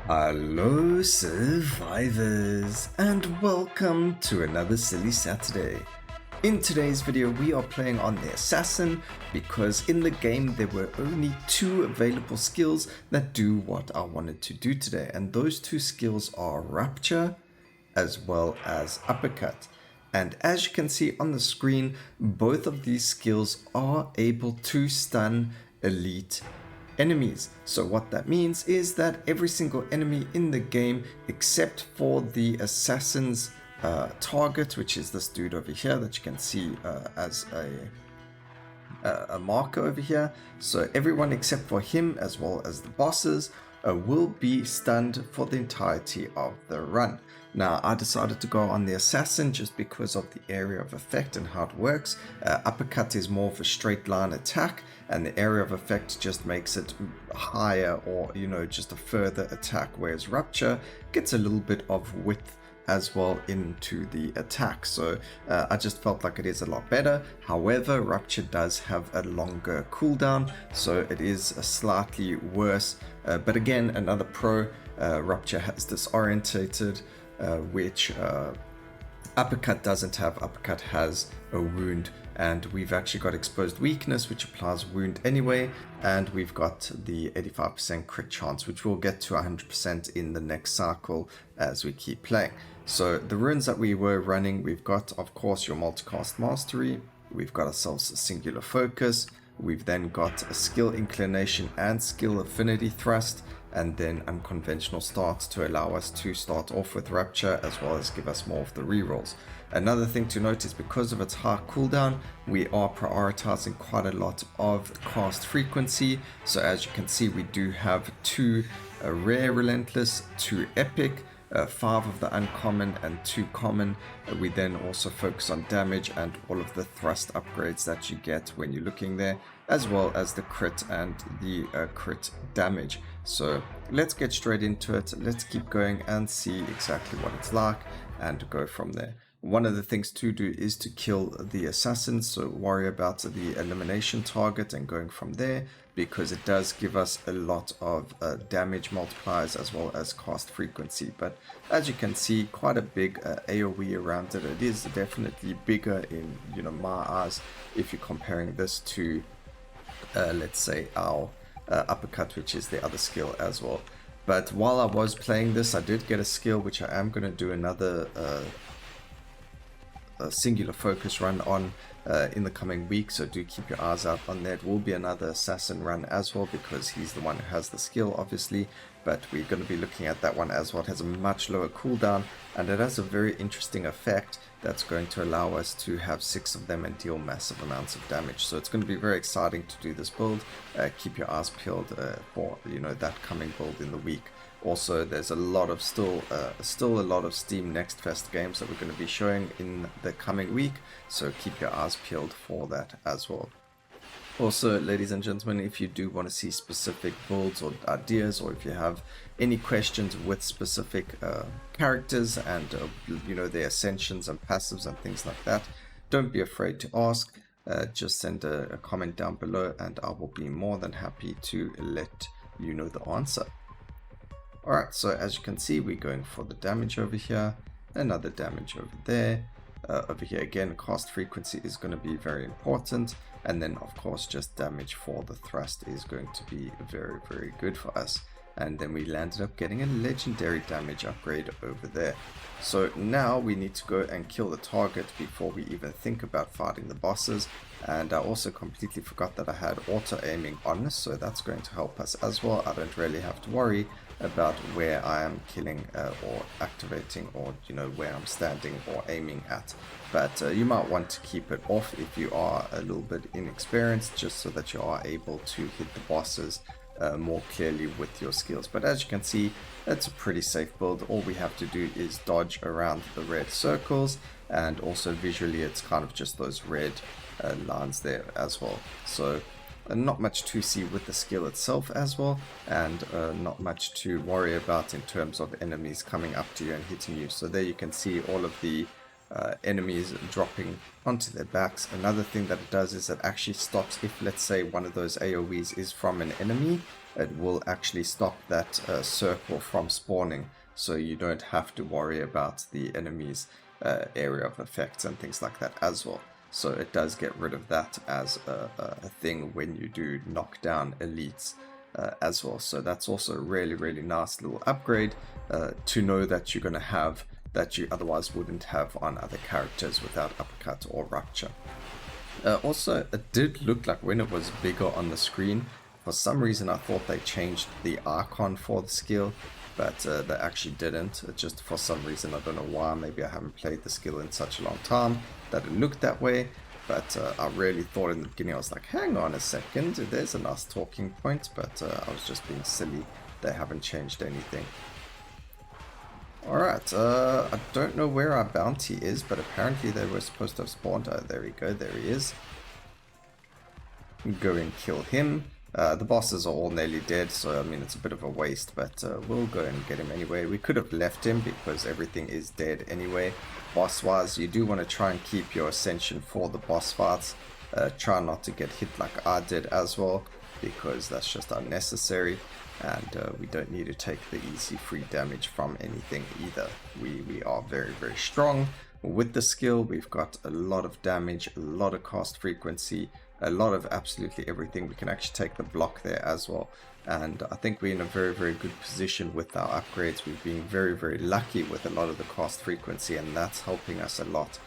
Hello survivors, and welcome to another silly Saturday. In today's video we are playing on the assassin because in the game there were only two available skills that do what I wanted to do today, and those two skills are Rupture as well as Uppercut. And as you can see on the screen, both of these skills are able to stun elite enemies. So what that means is that every single enemy in the game except for the assassin's target, which is this dude over here that you can see as a marker over here. So everyone except for him as well as the bosses will be stunned for the entirety of the run. Now I decided to go on the assassin just because of the area of effect and how it works. Uppercut is more of a straight line attack, and the area of effect just makes it higher, or just a further attack, whereas Rupture gets a little bit of width as well into the attack. So I just felt like it is a lot better. However, Rupture does have a longer cooldown, so it is slightly worse. But again, another pro, Rupture has disorientated, which Uppercut doesn't have. Uppercut has a wound, and we've actually got exposed weakness, which applies wound anyway, and we've got the 85% crit chance, which we'll get to 100% in the next cycle as we keep playing. So the runes that we were running, we've got, of course, your multicast mastery, we've got ourselves a singular focus, we've then got a skill inclination and skill affinity thrust, and then unconventional starts to allow us to start off with Rupture as well as give us more of the rerolls. Another thing to note is because of its high cooldown, we are prioritizing quite a lot of cast frequency. So as you can see, we do have two rare relentless, two epic, 5 of the uncommon and 2 common. We then also focus on damage and all of the thrust upgrades that you get when you're looking there, as well as the crit and the crit damage. So let's get straight into it. Let's keep going and see exactly what it's like and go from there. One of the things to do is to kill the assassin, so worry about the elimination target and going from there, because it does give us a lot of damage multipliers as well as cast frequency. But as you can see, quite a big AoE around it. It is definitely bigger in my eyes if you're comparing this to let's say our Uppercut, which is the other skill as well. But while I was playing this, I did get a skill which I am going to do another a singular focus run on in the coming week, so do keep your eyes out on that. Will be another assassin run as well, because he's the one who has the skill obviously, but we're going to be looking at that one as well. It has a much lower cooldown, and it has a very interesting effect that's going to allow us to have 6 of them and deal massive amounts of damage. So it's going to be very exciting to do this build. Keep your eyes peeled for that coming build in the week. Also, there's a lot of still a lot of Steam Next Fest games that we're going to be showing in the coming week, so keep your eyes peeled for that as well. Also, ladies and gentlemen, if you do want to see specific builds or ideas, or if you have any questions with specific characters and their ascensions and passives and things like that, don't be afraid to ask. Just send a comment down below and I will be more than happy to let you know the answer. Alright, so as you can see, we're going for the damage over here, another damage over there. Over here again, cast frequency is going to be very important, and then of course just damage for the thrust is going to be very, very good for us. And then we landed up getting a legendary damage upgrade over there. So now we need to go and kill the target before we even think about fighting the bosses. And I also completely forgot that I had auto aiming on, so that's going to help us as well. I don't really have to worry about where I am killing or activating, or where I'm standing or aiming at. But you might want to keep it off if you are a little bit inexperienced, just so that you are able to hit the bosses more clearly with your skills. But as you can see, it's a pretty safe build. All we have to do is dodge around the red circles, and also visually it's kind of just those red lines there as well. So not much to see with the skill itself as well, and not much to worry about in terms of enemies coming up to you and hitting you. So there you can see all of the enemies dropping onto their backs. Another thing that it does is it actually stops if, let's say, one of those AoEs is from an enemy, it will actually stop that circle from spawning, so you don't have to worry about the enemy's area of effects and things like that as well. So it does get rid of that as a thing when you do knock down elites as well. So that's also a really, really nice little upgrade to know that you're going to have that you otherwise wouldn't have on other characters without uppercut or rupture. Also, it did look like when it was bigger on the screen, for some reason I thought they changed the icon for the skill, but they actually didn't. It just, for some reason, I don't know why, maybe I haven't played the skill in such a long time, that it looked that way. But I really thought in the beginning, I was like, hang on a second, there's a nice talking point, but I was just being silly. They haven't changed anything. Alright, I don't know where our bounty is, but apparently they were supposed to have spawned. Oh, there we go, there he is. Go and kill him. The bosses are all nearly dead, so I mean it's a bit of a waste, but we'll go and get him anyway. We could have left him because everything is dead anyway. Boss wise, you do want to try and keep your ascension for the boss fights. Try not to get hit like I did as well, because that's just unnecessary, and we don't need to take the easy free damage from anything either. We are very, very strong with the skill. We've got a lot of damage, a lot of cast frequency, a lot of absolutely everything. We can actually take the block there as well, and I think we're in a very, very good position with our upgrades. We've been very, very lucky with a lot of the cast frequency, and that's helping us a lot.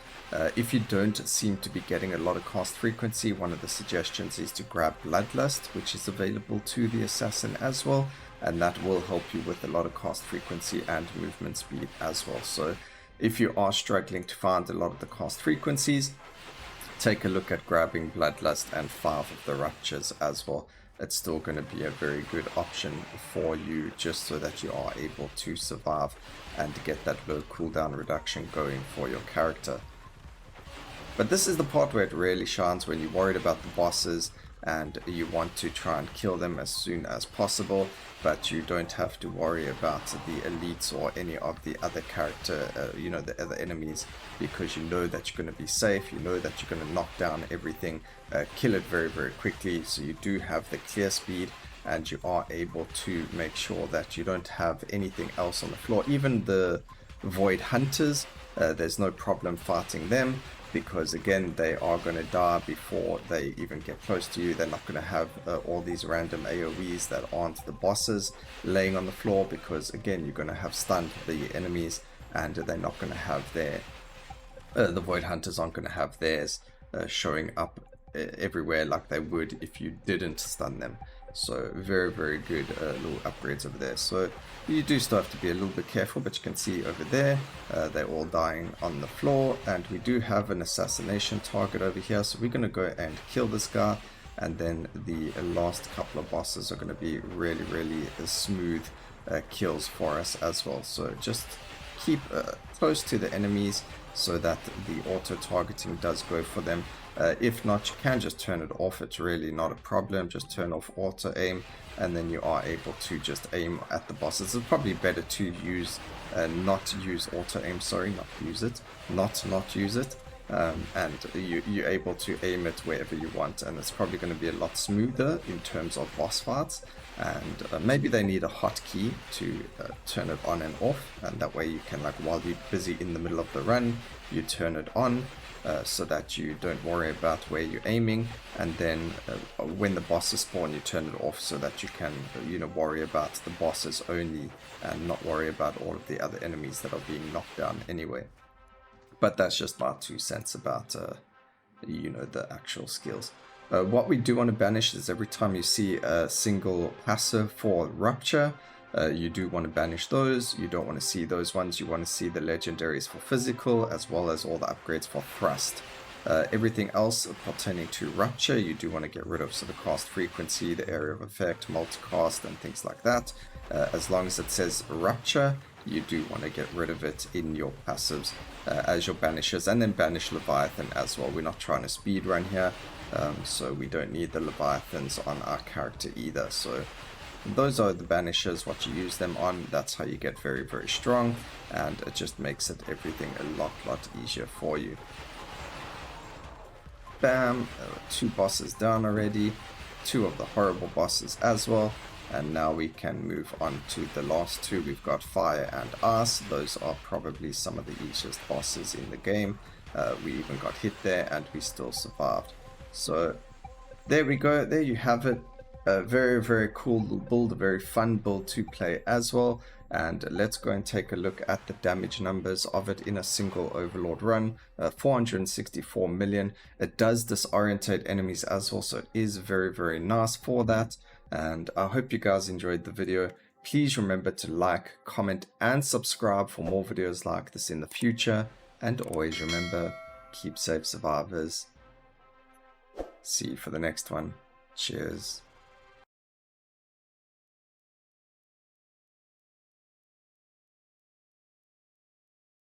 If you don't seem to be getting a lot of cast frequency, one of the suggestions is to grab Bloodlust, which is available to the assassin as well, and that will help you with a lot of cast frequency and movement speed as well. So if you are struggling to find a lot of the cast frequencies, take a look at grabbing Bloodlust and 5 of the Ruptures as well. It's still going to be a very good option for you, just so that you are able to survive and get that low cooldown reduction going for your character. But this is the part where it really shines, when you're worried about the bosses and you want to try and kill them as soon as possible, but you don't have to worry about the elites or any of the other character, the other enemies, because you know that you're going to be safe, you know that you're going to knock down everything, kill it very, very quickly, so you do have the clear speed, and you are able to make sure that you don't have anything else on the floor. Even the Void Hunters, there's no problem fighting them, because again, they are going to die before they even get close to you. They're not going to have all these random AoEs that aren't the bosses laying on the floor, because again, you're going to have stunned the enemies, and they're not going to have their the Void Hunters aren't going to have theirs showing up everywhere like they would if you didn't stun them. So very, very good little upgrades over there. So you do still have to be a little bit careful, but you can see over there they're all dying on the floor, and we do have an assassination target over here, so we're going to go and kill this guy, and then the last couple of bosses are going to be really, really smooth kills for us as well. So just keep close to the enemies so that the auto targeting does go for them. If not, you can just turn it off. It's really not a problem. Just turn off auto aim, and then you are able to just aim at the bosses. It's probably better to use not use auto aim, sorry, not use it, not use it, and you're able to aim it wherever you want, and it's probably going to be a lot smoother in terms of boss fights. And maybe they need a hotkey to turn it on and off, and that way you can, like, while you're busy in the middle of the run, you turn it on, so that you don't worry about where you're aiming, and then when the bosses spawn, you turn it off so that you can worry about the bosses only and not worry about all of the other enemies that are being knocked down anyway. But that's just my 2 cents about the actual skills. What we do want to banish is every time you see a single passive for Rupture, you do want to banish those. You don't want to see those ones. You want to see the legendaries for physical, as well as all the upgrades for thrust. Everything else pertaining to Rupture, you do want to get rid of, so the cast frequency, the area of effect, multicast, and things like that. As long as it says Rupture, you do want to get rid of it in your passives as your banishes, and then banish Leviathan as well. We're not trying to speed run here, so we don't need the Leviathans on our character either. So those are the banishes, what you use them on. That's how you get very, very strong, and it just makes it everything a lot easier for you. Bam, 2 bosses down already, 2 of the horrible bosses as well. And now we can move on to the last two. We've got fire and ice. Those are probably some of the easiest bosses in the game. We even got hit there and we still survived. So there we go. There you have it. A very, very cool build, a very fun build to play as well. And let's go and take a look at the damage numbers of it in a single Overlord run. 464 million. It does disorientate enemies as well, so it is very, very nice for that. And I hope you guys enjoyed the video. Please remember to like, comment, and subscribe for more videos like this in the future. And always remember, keep safe, survivors. See you for the next one. Cheers.